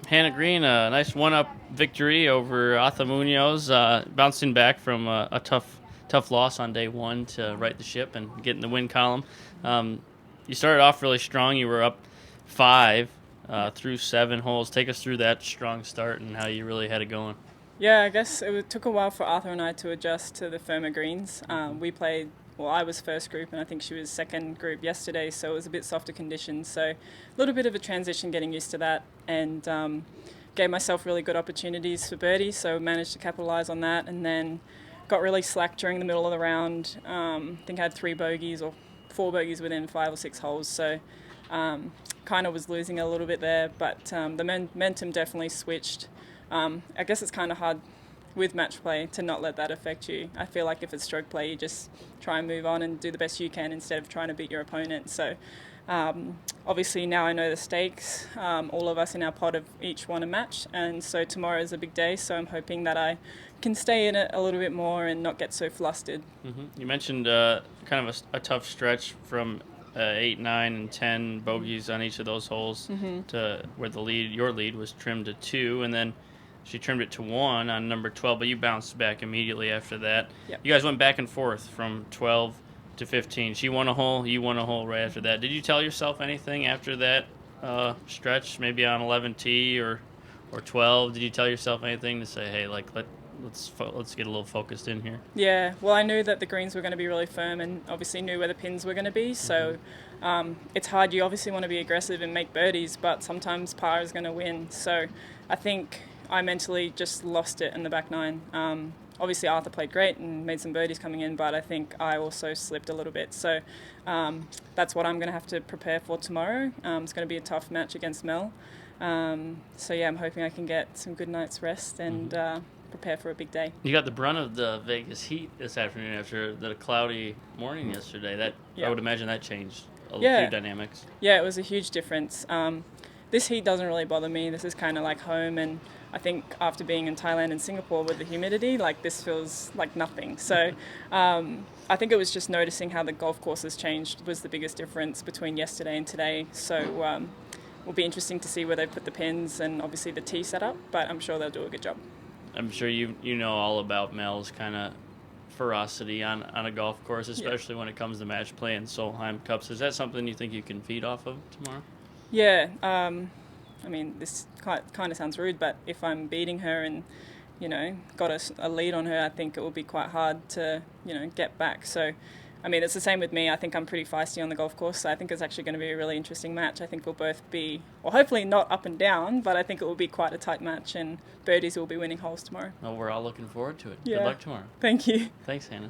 Hannah Green, a nice one-up victory over Arthur Munoz, bouncing back from a tough loss on day one to right the ship and get in the win column. You started off really strong. You were up 5 through 7 holes. Take us through that strong start and how you really had it going. Yeah, I guess took a while for Arthur and I to adjust to the firmer greens. We played, well, I was first group and I think she was second group yesterday, so it was a bit softer conditions. So a little bit of a transition getting used to that, and gave myself really good opportunities for birdie, so managed to capitalise on that, and then got really slack during the middle of the round. I think I had 3 bogeys or 4 bogeys within 5 or 6 holes, so kind of was losing a little bit there, but the momentum definitely switched. I guess it's kind of hard with match play to not let that affect you. I feel like if it's stroke play, you just try and move on and do the best you can instead of trying to beat your opponent. So obviously now I know the stakes. All of us in our pod have each won a match, and so tomorrow is a big day, so I'm hoping that I can stay in it a little bit more and not get so flustered. You mentioned kind of a tough stretch from 8, 9, and 10 bogeys on each of those holes to where your lead was trimmed to 2, and then she trimmed it to 1 on number 12, but you bounced back immediately after that. Yep. You guys went back and forth from 12 to 15. She won a hole, you won a hole right after that. Did you tell yourself anything after that stretch, maybe on 11T or 12? Did you tell yourself anything to say, hey, like let's get a little focused in here? Yeah, well, I knew that the greens were going to be really firm, and obviously knew where the pins were going to be, so it's hard. You obviously want to be aggressive and make birdies, but sometimes par is going to win. So I think I mentally just lost it in the back 9. Obviously Arthur played great and made some birdies coming in, but I think I also slipped a little bit. So that's what I'm going to have to prepare for tomorrow. It's going to be a tough match against Mel. So yeah, I'm hoping I can get some good night's rest and prepare for a big day. You got the brunt of the Vegas heat this afternoon after the cloudy morning yesterday. I would imagine that changed a few dynamics. Yeah, it was a huge difference. This heat doesn't really bother me. This is kind of like home, and I think after being in Thailand and Singapore with the humidity, like this feels like nothing. So I think it was just noticing how the golf courses changed was the biggest difference between yesterday and today. So will be interesting to see where they put the pins and obviously the tee setup, but I'm sure they'll do a good job. I'm sure you know all about Mel's kind of ferocity on a golf course, especially when it comes to match play and Solheim Cups. Is that something you think you can feed off of tomorrow? Yeah, I mean, this kind of sounds rude, but if I'm beating her and, got a lead on her, I think it will be quite hard to, get back. So, I mean, it's the same with me. I think I'm pretty feisty on the golf course, so I think it's actually going to be a really interesting match. I think we'll both be, well, hopefully not up and down, but I think it will be quite a tight match, and birdies will be winning holes tomorrow. Well, we're all looking forward to it. Yeah. Good luck tomorrow. Thank you. Thanks, Hannah.